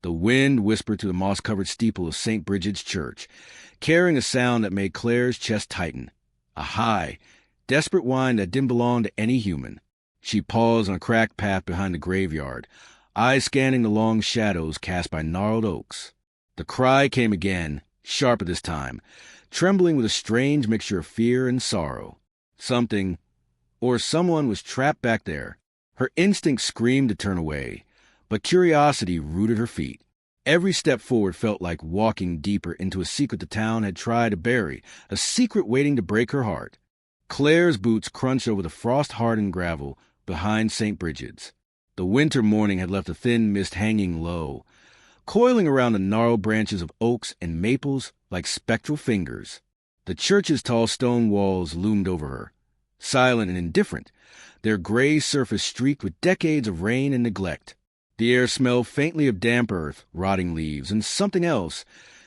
The wind whispered through the moss-covered steeple of St. Bridget's Church, carrying a sound that made Claire's chest tighten. A high, desperate whine that didn't belong to any human. She paused on a cracked path behind the graveyard, eyes scanning the long shadows cast by gnarled oaks. The cry came again, sharper this time, trembling with a strange mixture of fear and sorrow. Something, or someone, was trapped back there. Her instinct screamed to turn away, but curiosity rooted her feet. Every step forward felt like walking deeper into a secret the town had tried to bury, a secret waiting to break her heart. Claire's boots crunched over the frost-hardened gravel behind St. Bridget's. The winter morning had left a thin mist hanging low, coiling around the gnarled branches of oaks and maples like spectral fingers. The church's tall stone walls loomed over her, silent and indifferent, their gray surface streaked with decades of rain and neglect. The air smelled faintly of damp earth, rotting leaves, and something else,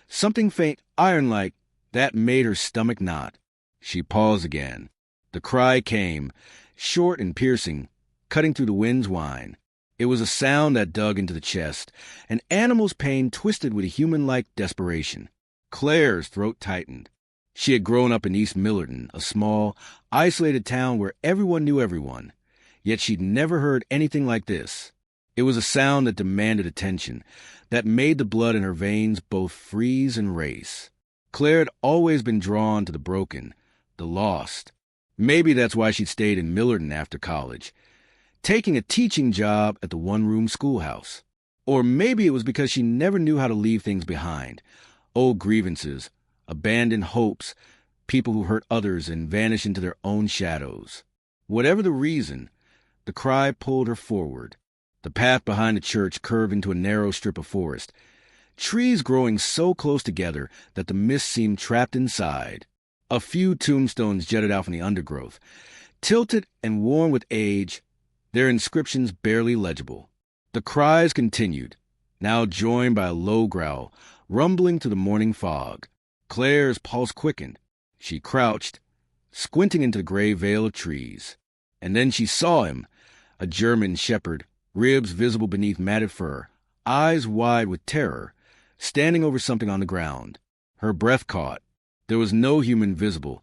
something faint, iron-like, that made her stomach knot. She paused again. The cry came, short and piercing, cutting through the wind's whine. It was a sound that dug into the chest, an animal's pain twisted with a human-like desperation. Claire's throat tightened. She had grown up in East Millerton, a small, isolated town where everyone knew everyone, yet she'd never heard anything like this. It was a sound that demanded attention, that made the blood in her veins both freeze and race. Claire had always been drawn to the broken, the lost. Maybe that's why she'd stayed in Millerton after college, taking a teaching job at the one-room schoolhouse. Or maybe it was because she never knew how to leave things behind, old grievances, abandoned hopes, people who hurt others and vanished into their own shadows. Whatever the reason, the cry pulled her forward. The path behind the church curved into a narrow strip of forest, trees growing so close together that the mist seemed trapped inside. A few tombstones jutted out from the undergrowth, tilted and worn with age, their inscriptions barely legible. The cries continued, now joined by a low growl, rumbling through the morning fog. Claire's pulse quickened. She crouched, squinting into the gray veil of trees. And then she saw him, a German shepherd, ribs visible beneath matted fur, eyes wide with terror, standing over something on the ground. Her breath caught. There was no human visible,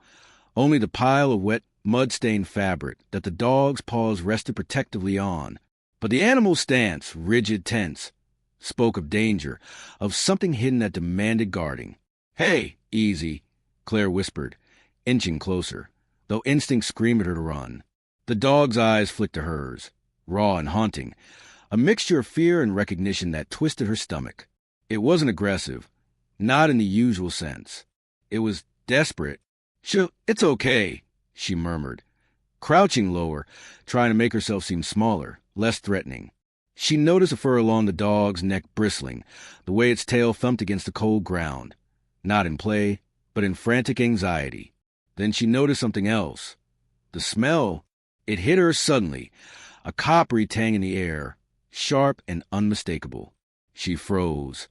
only the pile of wet, mud-stained fabric that the dog's paws rested protectively on. But the animal's stance, rigid, tense, spoke of danger, of something hidden that demanded guarding. "Hey, easy," Claire whispered, inching closer, though instinct screamed at her to run. The dog's eyes flicked to hers, raw and haunting, a mixture of fear and recognition that twisted her stomach. It wasn't aggressive, not in the usual sense. It was desperate. "It's okay," she murmured, crouching lower, trying to make herself seem smaller, less threatening. She noticed the fur along the dog's neck bristling, the way its tail thumped against the cold ground, not in play, but in frantic anxiety. Then she noticed something else. The smell. It hit her suddenly, a coppery tang in the air, sharp and unmistakable. She froze,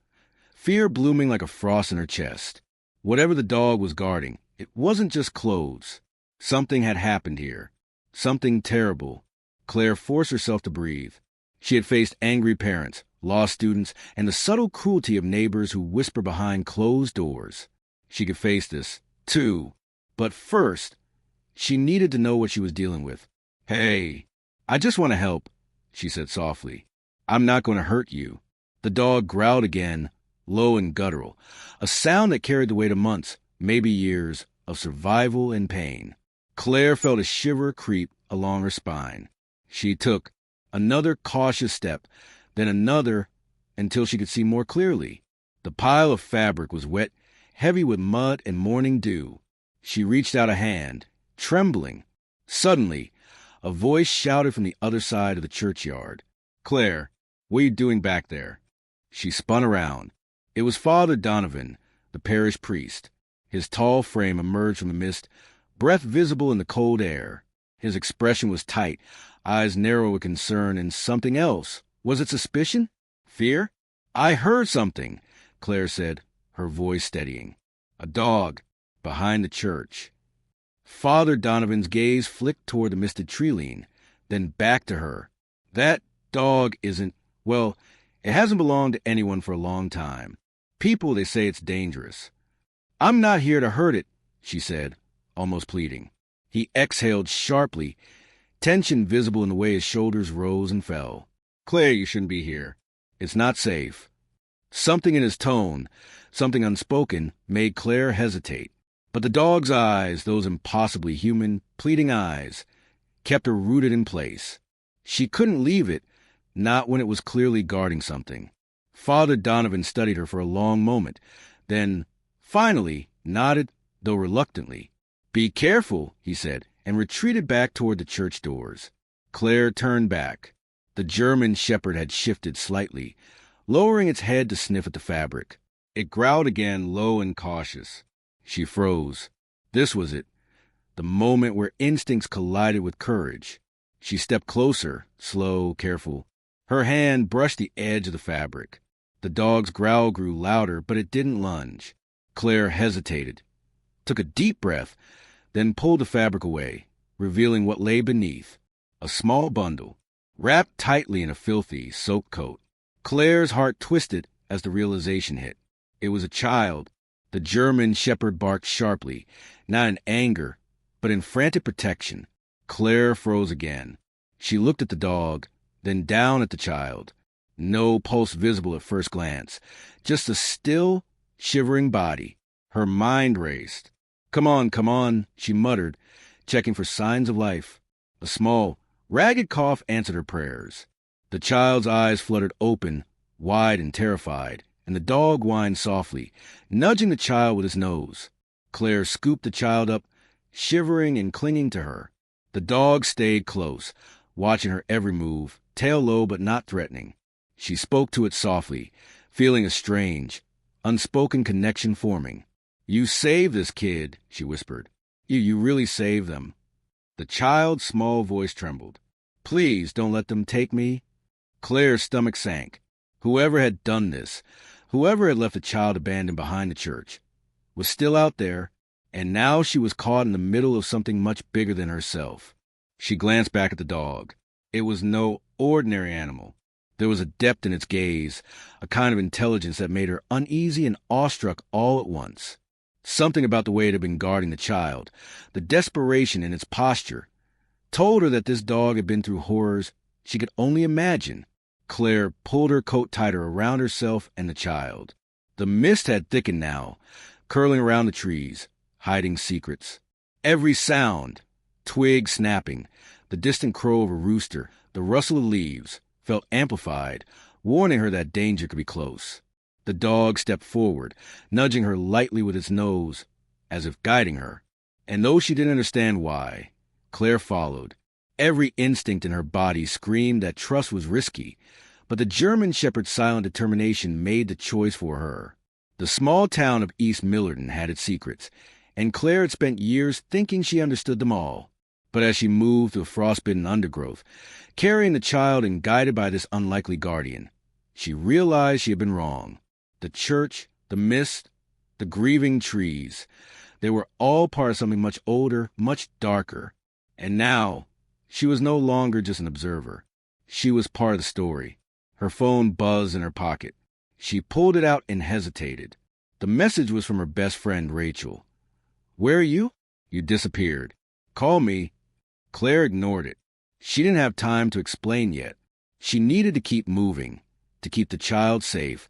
fear blooming like a frost in her chest. Whatever the dog was guarding, it wasn't just clothes. Something had happened here. Something terrible. Claire forced herself to breathe. She had faced angry parents, lost students, and the subtle cruelty of neighbors who whisper behind closed doors. She could face this, too. But first, she needed to know what she was dealing with. "Hey, I just want to help," she said softly. "I'm not going to hurt you." The dog growled again, low and guttural, a sound that carried the weight of months, maybe years, of survival and pain. Claire felt a shiver creep along her spine. She took another cautious step, then another, until she could see more clearly. The pile of fabric was wet, heavy with mud and morning dew. She reached out a hand, trembling. Suddenly, a voice shouted from the other side of the churchyard. "Claire, what are you doing back there?" She spun around. It was Father Donovan, the parish priest. His tall frame emerged from the mist, breath visible in the cold air. His expression was tight, eyes narrow with concern and something else. Was it suspicion? Fear? "I heard something," Claire said, her voice steadying. "A dog, behind the church." Father Donovan's gaze flicked toward the misted tree line, then back to her. "That dog isn't, well, It hasn't belonged to anyone for a long time. People, they say it's dangerous. I'm not here to hurt it, she said, almost pleading. He exhaled sharply, tension visible in the way his shoulders rose and fell. Claire, you shouldn't be here. It's not safe. Something in his tone, something unspoken, made Claire hesitate. But the dog's eyes, those impossibly human, pleading eyes, kept her rooted in place. She couldn't leave it, not when it was clearly guarding something. Father Donovan studied her for a long moment, then, finally, nodded, though reluctantly. Be careful, he said, and retreated back toward the church doors. Claire turned back. The German Shepherd had shifted slightly, lowering its head to sniff at the fabric. It growled again, low and cautious. She froze. This was it, the moment where instincts collided with courage. She stepped closer, slow, careful. Her hand brushed the edge of the fabric. The dog's growl grew louder, but it didn't lunge. Claire hesitated, took a deep breath, then pulled the fabric away, revealing what lay beneath, a small bundle, wrapped tightly in a filthy, soaked coat. Claire's heart twisted as the realization hit. It was a child. The German Shepherd barked sharply, not in anger, but in frantic protection. Claire froze again. She looked at the dog, then down at the child. No pulse visible at first glance, just a still, shivering body. Her mind raced. Come on, she muttered, checking for signs of life. A small, ragged cough answered her prayers. The child's eyes fluttered open, wide and terrified, and the dog whined softly, nudging the child with his nose. Claire scooped the child up, shivering and clinging to her. The dog stayed close, watching her every move, tail low but not threatening. She spoke to it softly, feeling a strange, unspoken connection forming. You saved this kid, she whispered. You really saved them. The child's small voice trembled. Please don't let them take me. Claire's stomach sank. Whoever had done this, whoever had left the child abandoned behind the church, was still out there, and now she was caught in the middle of something much bigger than herself. She glanced back at the dog. It was no ordinary animal. There was a depth in its gaze, a kind of intelligence that made her uneasy and awestruck all at once. Something about the way it had been guarding the child, the desperation in its posture, told her that this dog had been through horrors she could only imagine. Claire pulled her coat tighter around herself and the child. The mist had thickened now, curling around the trees, hiding secrets. Every sound, twig snapping, the distant crow of a rooster, the rustle of leaves, felt amplified, warning her that danger could be close. The dog stepped forward, nudging her lightly with its nose, as if guiding her. And though she didn't understand why, Claire followed. Every instinct in her body screamed that trust was risky, but the German Shepherd's silent determination made the choice for her. The small town of East Millerton had its secrets, and Claire had spent years thinking she understood them all. But as she moved through the frostbitten undergrowth, carrying the child and guided by this unlikely guardian, she realized she had been wrong. The church, the mist, the grieving trees, they were all part of something much older, much darker. And now, she was no longer just an observer. She was part of the story. Her phone buzzed in her pocket. She pulled it out and hesitated. The message was from her best friend, Rachel. Where are you? You disappeared. Call me. Claire ignored it. She didn't have time to explain yet. She needed to keep moving, to keep the child safe,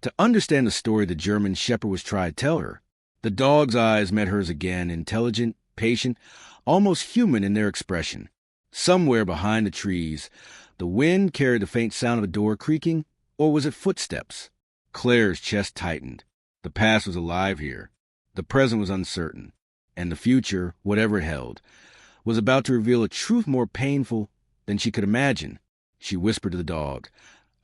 to understand the story the German Shepherd was trying to tell her. The dog's eyes met hers again, intelligent, patient, almost human in their expression. Somewhere behind the trees, the wind carried the faint sound of a door creaking, or was it footsteps? Claire's chest tightened. The past was alive here. The present was uncertain. And the future, whatever it held, was about to reveal a truth more painful than she could imagine. She whispered to the dog,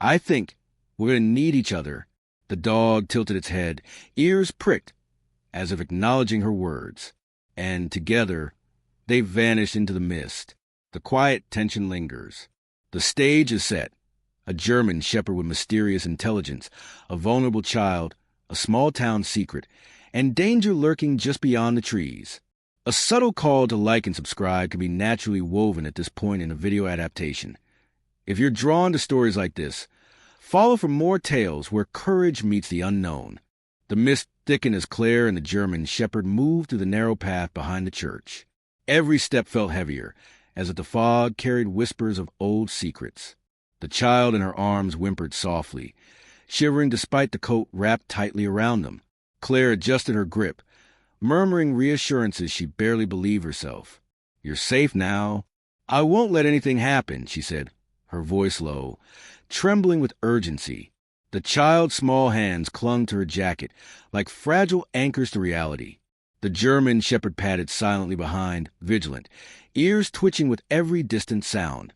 I think we're going to need each other. The dog tilted its head, ears pricked, as if acknowledging her words. And together, they vanished into the mist. The quiet tension lingers. The stage is set. A German Shepherd with mysterious intelligence, a vulnerable child, a small-town secret, and danger lurking just beyond the trees. A subtle call to like and subscribe can be naturally woven at this point in a video adaptation. If you're drawn to stories like this, Follow for more tales where courage meets the unknown. The mist thickened as Claire and the German shepherd moved through the narrow path behind the church. Every step felt heavier, as if the fog carried whispers of old secrets. The child in her arms whimpered softly, shivering despite the coat wrapped tightly around them. Claire adjusted her grip, murmuring reassurances she barely believed herself. "You're safe now." "I won't let anything happen," she said, her voice low, trembling with urgency. The child's small hands clung to her jacket like fragile anchors to reality. The German shepherd padded silently behind, vigilant, ears twitching with every distant sound.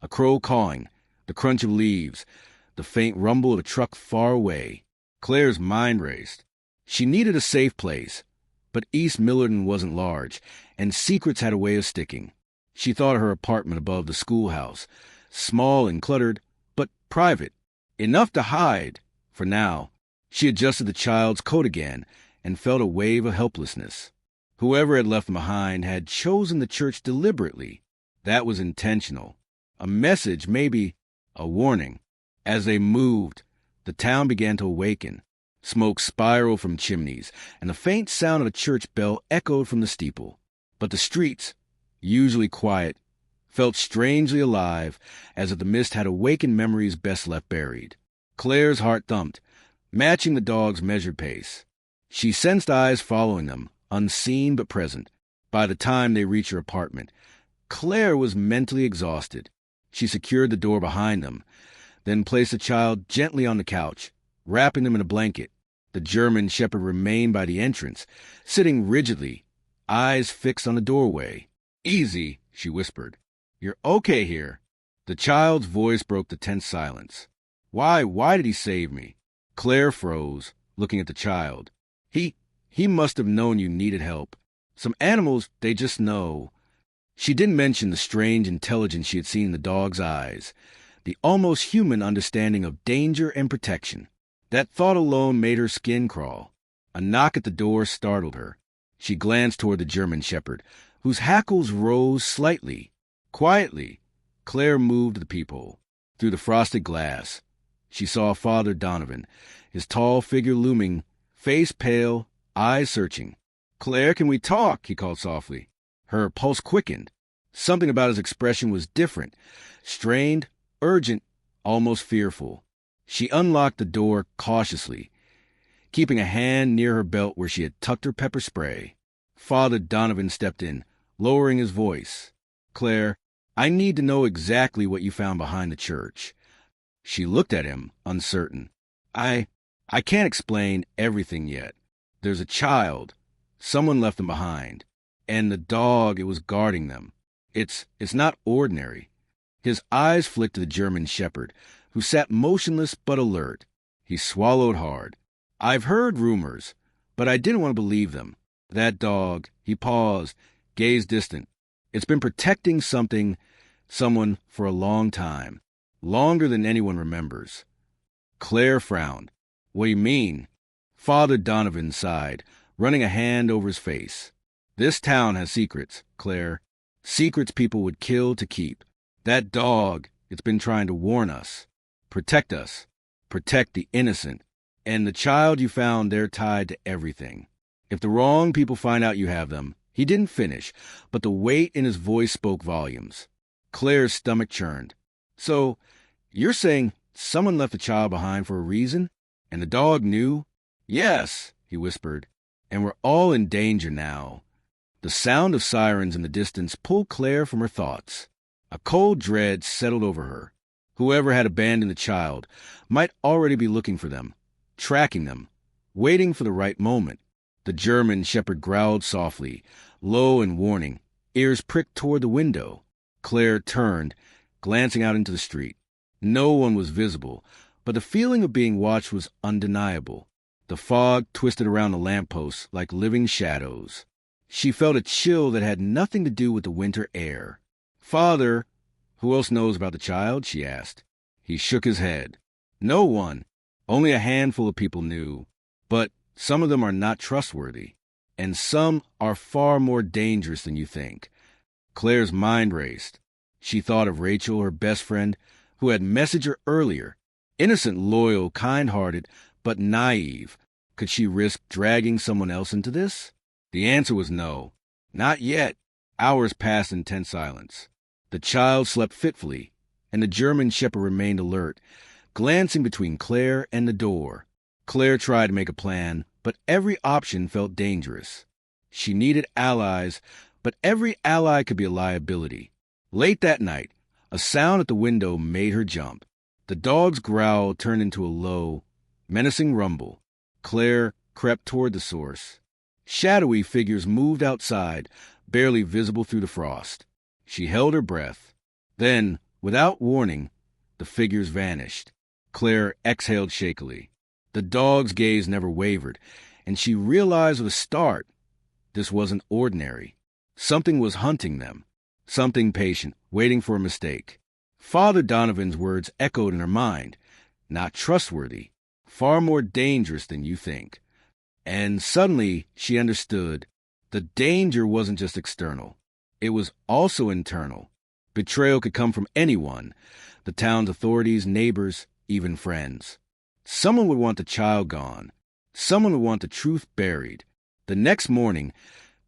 A crow cawing, the crunch of leaves, the faint rumble of a truck far away. Claire's mind raced. She needed a safe place, but East Millerton wasn't large, and secrets had a way of sticking. She thought of her apartment above the schoolhouse, small and cluttered, but private, enough to hide, for now. She adjusted the child's coat again and felt a wave of helplessness. Whoever had left them behind had chosen the church deliberately. That was intentional. A message, maybe a warning. As they moved, the town began to awaken. Smoke spiraled from chimneys, and the faint sound of a church bell echoed from the steeple. But the streets, usually quiet, felt strangely alive, as if the mist had awakened memories best left buried. Claire's heart thumped, matching the dog's measured pace. She sensed eyes following them, unseen but present. By the time they reached her apartment, Claire was mentally exhausted. She secured the door behind them, then placed the child gently on the couch, wrapping them in a blanket. The German shepherd remained by the entrance, sitting rigidly, eyes fixed on the doorway. "Easy," she whispered. "You're okay here." The child's voice broke the tense silence. Why did he save me?" Claire froze, looking at the child. He must have known you needed help. Some animals, they just know." She didn't mention the strange intelligence she had seen in the dog's eyes, the almost human understanding of danger and protection. That thought alone made her skin crawl. A knock at the door startled her. She glanced toward the German shepherd, whose hackles rose slightly. Quietly, Claire moved to the peephole. Through the frosted glass, she saw Father Donovan, his tall figure looming, face pale, eyes searching. "Claire, can we talk?" he called softly. Her pulse quickened. Something about his expression was different, strained, urgent, almost fearful. She unlocked the door cautiously, keeping a hand near her belt where she had tucked her pepper spray. Father Donovan stepped in, lowering his voice. "Claire, I need to know exactly what you found behind the church." She looked at him, uncertain. I can't explain everything yet. There's a child. Someone left them behind. And the dog, it was guarding them. It's not ordinary." His eyes flicked to the German shepherd, who sat motionless but alert. He swallowed hard. "I've heard rumors, but I didn't want to believe them. That dog," he paused, gaze distant. "It's been protecting someone for a long time. Longer than anyone remembers." Claire frowned. "What do you mean?" Father Donovan sighed, running a hand over his face. "This town has secrets, Claire. Secrets people would kill to keep. That dog, it's been trying to warn us. Protect us. Protect the innocent. And the child you found, they're tied to everything. If the wrong people find out you have them." He didn't finish, but the weight in his voice spoke volumes. Claire's stomach churned. "So, you're saying someone left the child behind for a reason? And the dog knew?" "Yes," he whispered. "And we're all in danger now." The sound of sirens in the distance pulled Claire from her thoughts. A cold dread settled over her. Whoever had abandoned the child might already be looking for them, tracking them, waiting for the right moment. The German shepherd growled softly, low and warning, ears pricked toward the window. Claire turned, glancing out into the street. No one was visible, but the feeling of being watched was undeniable. The fog twisted around the lampposts like living shadows. She felt a chill that had nothing to do with the winter air. "Father, who else knows about the child?" she asked. He shook his head. "No one. Only a handful of people knew. But some of them are not trustworthy, and some are far more dangerous than you think." Claire's mind raced. She thought of Rachel, her best friend, who had messaged her earlier, Innocent, loyal, kind-hearted, but naive. Could she risk dragging someone else into this? The answer was no. Not yet. Hours passed in tense silence. The child slept fitfully, and the German Shepherd remained alert, glancing between Claire and the door. Claire tried to make a plan, but every option felt dangerous. She needed allies, but every ally could be a liability. Late that night, a sound at the window made her jump. The dog's growl turned into a low, menacing rumble. Claire crept toward the source. Shadowy figures moved outside, barely visible through the frost. She held her breath. Then, without warning, the figures vanished. Claire exhaled shakily. The dog's gaze never wavered, and she realized with a start this wasn't ordinary. Something was hunting them. Something patient, waiting for a mistake. Father Donovan's words echoed in her mind. Not trustworthy. Far more dangerous than you think. And suddenly she understood. The danger wasn't just external. It was also internal. Betrayal could come from anyone. The town's authorities, neighbors, even friends. Someone would want the child gone. Someone would want the truth buried. The next morning,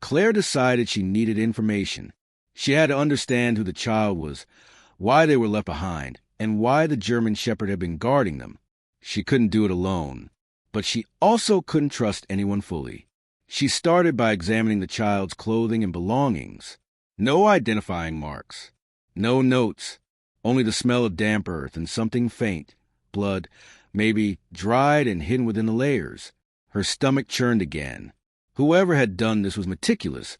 Claire decided she needed information. She had to understand who the child was, why they were left behind, and why the German Shepherd had been guarding them. She couldn't do it alone, but she also couldn't trust anyone fully. She started by examining the child's clothing and belongings. No identifying marks. No notes. Only the smell of damp earth and something faint. Blood, maybe dried and hidden within the layers. Her stomach churned again. Whoever had done this was meticulous,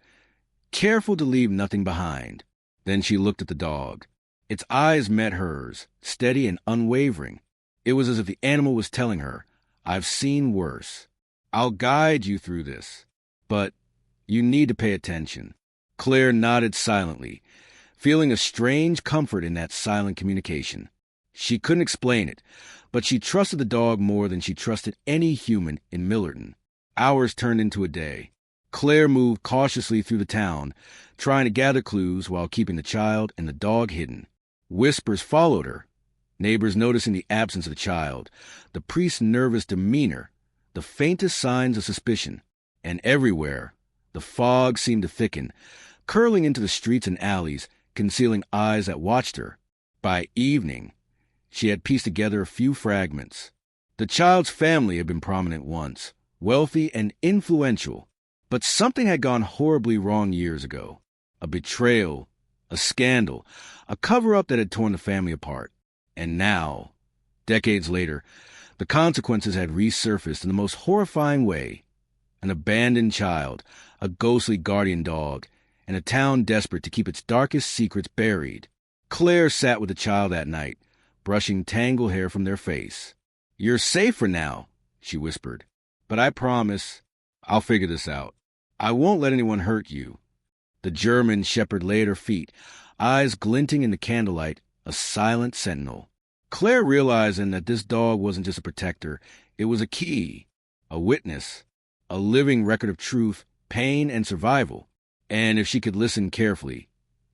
careful to leave nothing behind. Then she looked at the dog. Its eyes met hers, steady and unwavering. It was as if the animal was telling her, I've seen worse. I'll guide you through this. But you need to pay attention. Claire nodded silently, feeling a strange comfort in that silent communication. She couldn't explain it, but she trusted the dog more than she trusted any human in Millerton. Hours turned into a day. Claire moved cautiously through the town, trying to gather clues while keeping the child and the dog hidden. Whispers followed her. Neighbors noticing the absence of the child, the priest's nervous demeanor, the faintest signs of suspicion. And everywhere, the fog seemed to thicken, curling into the streets and alleys, concealing eyes that watched her. By evening, she had pieced together a few fragments. The child's family had been prominent once, wealthy and influential, but something had gone horribly wrong years ago. A betrayal, a scandal, a cover-up that had torn the family apart. And now, decades later, the consequences had resurfaced in the most horrifying way. An abandoned child, a ghostly guardian dog, and a town desperate to keep its darkest secrets buried. Claire sat with the child that night, brushing tangled hair from their face. You're safe for now, she whispered. But I promise, I'll figure this out. I won't let anyone hurt you. The German Shepherd lay at her feet, eyes glinting in the candlelight, a silent sentinel. Claire realizing that this dog wasn't just a protector, it was a key, a witness, a living record of truth, pain, and survival. And if she could listen carefully,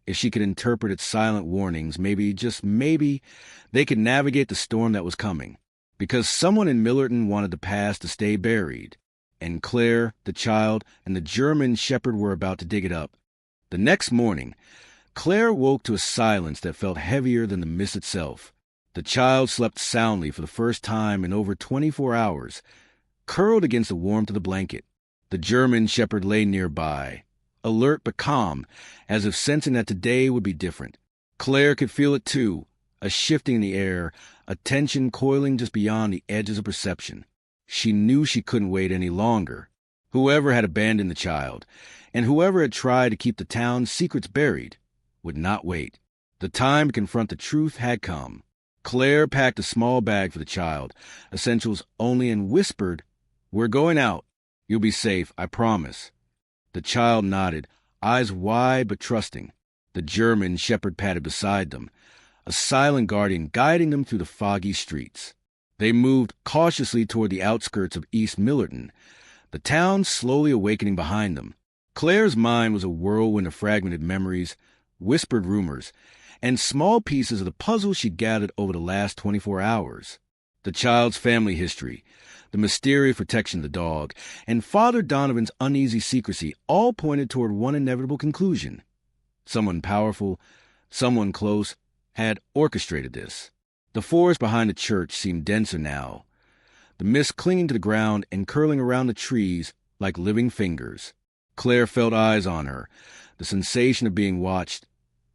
if she could interpret its silent warnings, maybe, just maybe, they could navigate the storm that was coming. Because someone in Millerton wanted the past to stay buried. And Claire, the child, and the German Shepherd were about to dig it up. The next morning, Claire woke to a silence that felt heavier than the mist itself. The child slept soundly for the first time in over 24 hours, curled against the warmth of the blanket. The German Shepherd lay nearby, alert but calm, as if sensing that today would be different. Claire could feel it too, a shifting in the air, a tension coiling just beyond the edges of perception. She knew she couldn't wait any longer. Whoever had abandoned the child, and whoever had tried to keep the town's secrets buried, would not wait. The time to confront the truth had come. Claire packed a small bag for the child, essentials only, and whispered, We're going out. You'll be safe, I promise. The child nodded, eyes wide but trusting. The German Shepherd padded beside them, a silent guardian guiding them through the foggy streets. They moved cautiously toward the outskirts of East Millerton, the town slowly awakening behind them. Claire's mind was a whirlwind of fragmented memories, whispered rumors, and small pieces of the puzzle she'd gathered over the last 24 hours. The child's family history, the mysterious protection of the dog, and Father Donovan's uneasy secrecy all pointed toward one inevitable conclusion. Someone powerful, someone close, had orchestrated this. The forest behind the church seemed denser now, the mist clinging to the ground and curling around the trees like living fingers. Claire felt eyes on her, the sensation of being watched,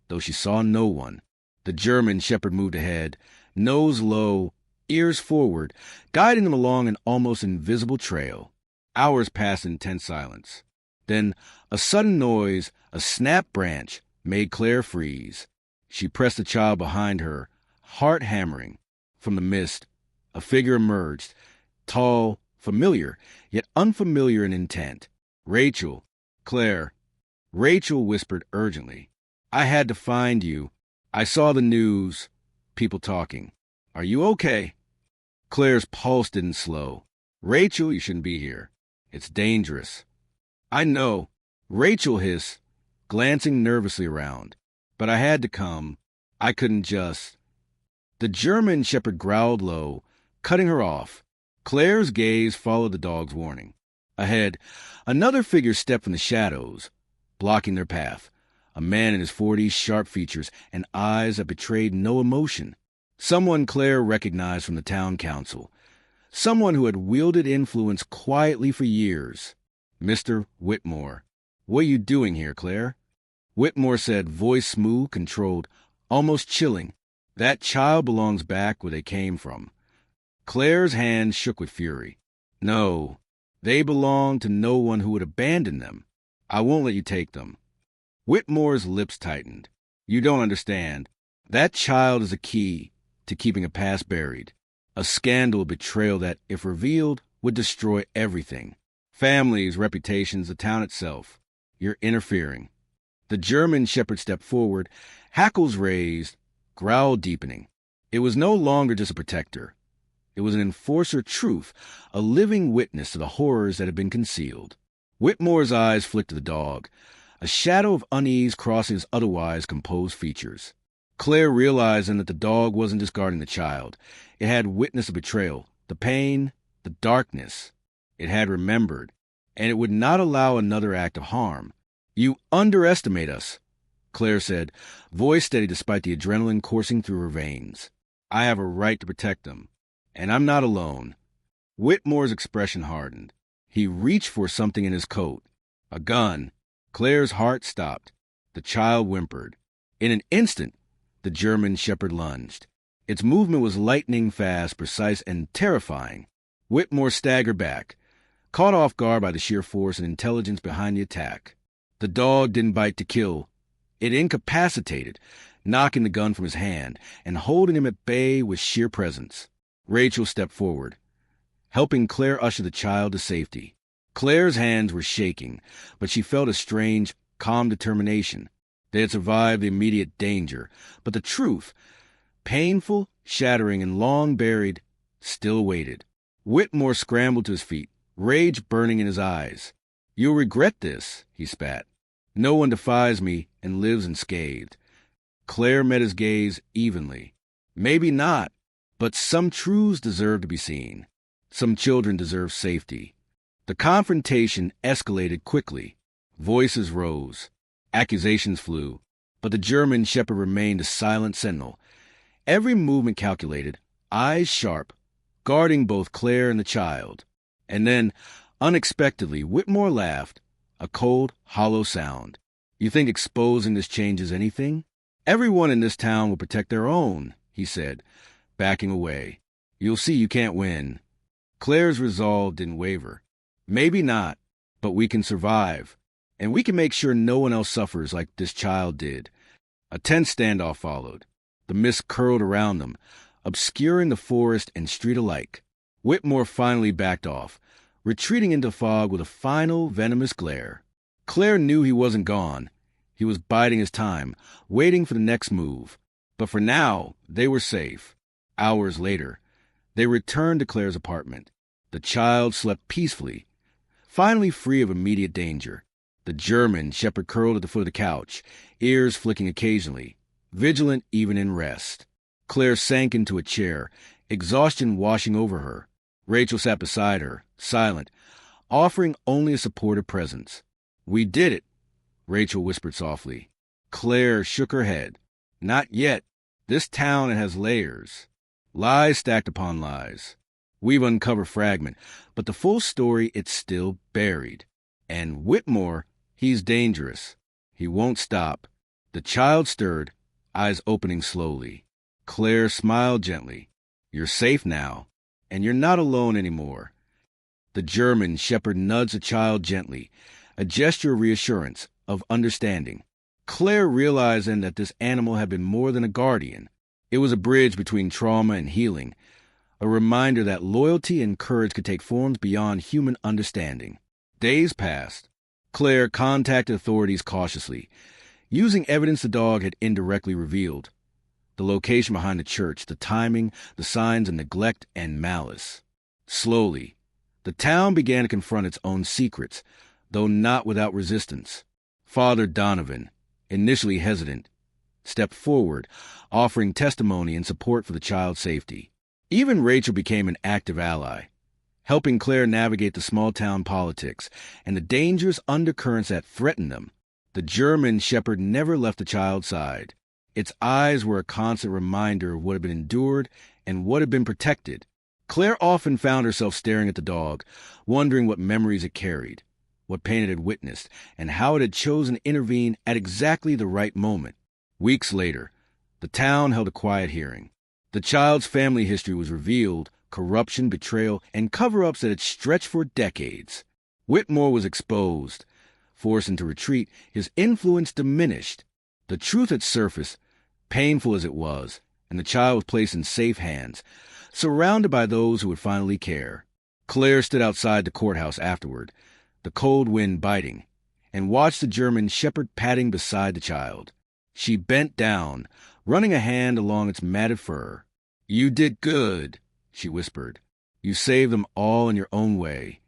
though she saw no one. The German shepherd moved ahead, nose low, ears forward, guiding them along an almost invisible trail. Hours passed in tense silence. Then a sudden noise, a snapped branch, made Claire freeze. She pressed the child behind her, heart hammering. From the mist, a figure emerged, tall, familiar, yet unfamiliar in intent. Rachel, Claire. Rachel whispered urgently. I had to find you. I saw the news, people talking. Are you okay? Claire's pulse didn't slow. Rachel, you shouldn't be here. It's dangerous. I know. Rachel hissed, glancing nervously around. But I had to come. I couldn't just. The German shepherd growled low, cutting her off. Claire's gaze followed the dog's warning. Ahead, another figure stepped from the shadows, blocking their path. A man in his 40s, sharp features, and eyes that betrayed no emotion. Someone Claire recognized from the town council. Someone who had wielded influence quietly for years. Mr. Whitmore. What are you doing here, Claire? Whitmore said, voice smooth, controlled, almost chilling. That child belongs back where they came from. Claire's hands shook with fury. No, they belong to no one who would abandon them. I won't let you take them. Whitmore's lips tightened. You don't understand. That child is a key to keeping a past buried. A scandal betrayal that, if revealed, would destroy everything. Families, reputations, the town itself. You're interfering. The German shepherd stepped forward, hackles raised, growl deepening. It was no longer just a protector. It was an enforcer of truth, a living witness to the horrors that had been concealed. Whitmore's eyes flicked to the dog, a shadow of unease crossing his otherwise composed features. Claire realized then that the dog wasn't discarding the child. It had witnessed the betrayal, the pain, the darkness. It had remembered, and it would not allow another act of harm. You underestimate us, Claire said, voice steady despite the adrenaline coursing through her veins. I have a right to protect them, and I'm not alone. Whitmore's expression hardened. He reached for something in his coat. A gun. Claire's heart stopped. The child whimpered. In an instant, the German shepherd lunged. Its movement was lightning fast, precise, and terrifying. Whitmore staggered back, caught off guard by the sheer force and intelligence behind the attack. The dog didn't bite to kill. It incapacitated, knocking the gun from his hand and holding him at bay with sheer presence. Rachel stepped forward, helping Claire usher the child to safety. Claire's hands were shaking, but she felt a strange, calm determination. They had survived the immediate danger, but the truth, painful, shattering, and long buried, still waited. Whitmore scrambled to his feet, rage burning in his eyes. You'll regret this, he spat. No one defies me and lives unscathed. Claire met his gaze evenly. Maybe not, but some truths deserve to be seen. Some children deserve safety. The confrontation escalated quickly. Voices rose. Accusations flew. But the German shepherd remained a silent sentinel. Every movement calculated, eyes sharp, guarding both Claire and the child. And then, unexpectedly, Whitmore laughed, a cold, hollow sound. You think exposing this changes anything? Everyone in this town will protect their own, he said, backing away. You'll see you can't win. Claire's resolve didn't waver. Maybe not, but we can survive. And we can make sure no one else suffers like this child did. A tense standoff followed. The mist curled around them, obscuring the forest and street alike. Whitmore finally backed off, retreating into fog with a final venomous glare. Claire knew he wasn't gone. He was biding his time, waiting for the next move. But for now, they were safe. Hours later, they returned to Claire's apartment. The child slept peacefully, finally free of immediate danger. The German shepherd curled at the foot of the couch, ears flicking occasionally, vigilant even in rest. Claire sank into a chair, exhaustion washing over her. Rachel sat beside her, silent, offering only a supportive presence. "We did it," Rachel whispered softly. Claire shook her head. "Not yet. This town has layers. Lies stacked upon lies. We've uncovered fragment, but the full story, it's still buried. And Whitmore, he's dangerous. He won't stop." The child stirred, eyes opening slowly. Claire smiled gently. "You're safe now, and you're not alone anymore." The German shepherd nudged the child gently, a gesture of reassurance, of understanding. Claire realized then that this animal had been more than a guardian. It was a bridge between trauma and healing, a reminder that loyalty and courage could take forms beyond human understanding. Days passed. Claire contacted authorities cautiously, using evidence the dog had indirectly revealed. The location behind the church, the timing, the signs of neglect and malice. Slowly, the town began to confront its own secrets, though not without resistance. Father Donovan, initially hesitant, stepped forward, offering testimony and support for the child's safety. Even Rachel became an active ally, helping Claire navigate the small-town politics and the dangerous undercurrents that threatened them. The German shepherd never left the child's side. Its eyes were a constant reminder of what had been endured and what had been protected. Claire often found herself staring at the dog, wondering what memories it carried, what pain it had witnessed, and how it had chosen to intervene at exactly the right moment. Weeks later, the town held a quiet hearing. The child's family history was revealed, corruption, betrayal, and cover-ups that had stretched for decades. Whitmore was exposed. Forced into retreat, his influence diminished. The truth had surfaced, painful as it was, and the child was placed in safe hands, surrounded by those who would finally care. Claire stood outside the courthouse afterward, the cold wind biting, and watched the German shepherd padding beside the child. She bent down, running a hand along its matted fur. "You did good," she whispered. "You saved them all in your own way."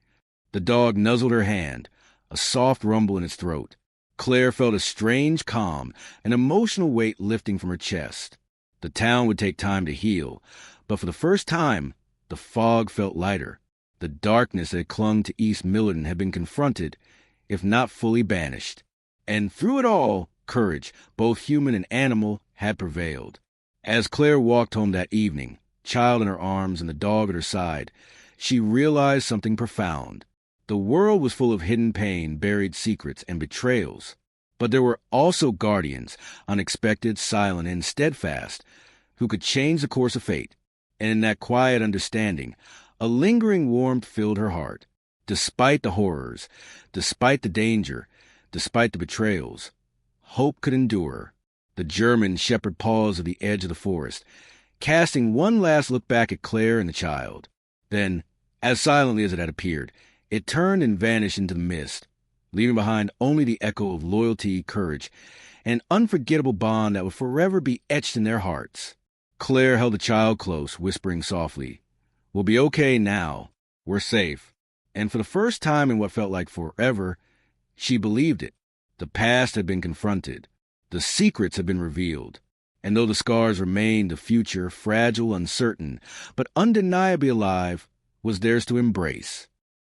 The dog nuzzled her hand, a soft rumble in its throat. Claire felt a strange calm, an emotional weight lifting from her chest. The town would take time to heal, but for the first time, the fog felt lighter. The darkness that had clung to East Millerton had been confronted, if not fully banished. And through it all, courage, both human and animal, had prevailed. As Claire walked home that evening, child in her arms and the dog at her side, she realized something profound. The world was full of hidden pain, buried secrets, and betrayals. But there were also guardians, unexpected, silent, and steadfast, who could change the course of fate. And in that quiet understanding, a lingering warmth filled her heart. Despite the horrors, despite the danger, despite the betrayals, hope could endure. The German shepherd paused at the edge of the forest, casting one last look back at Claire and the child. Then, as silently as it had appeared, it turned and vanished into the mist, leaving behind only the echo of loyalty, courage, and an unforgettable bond that would forever be etched in their hearts. Claire held the child close, whispering softly, "We'll be okay now. We're safe." And for the first time in what felt like forever, she believed it. The past had been confronted. The secrets had been revealed. And though the scars remained, the future, fragile, uncertain, but undeniably alive, was theirs to embrace.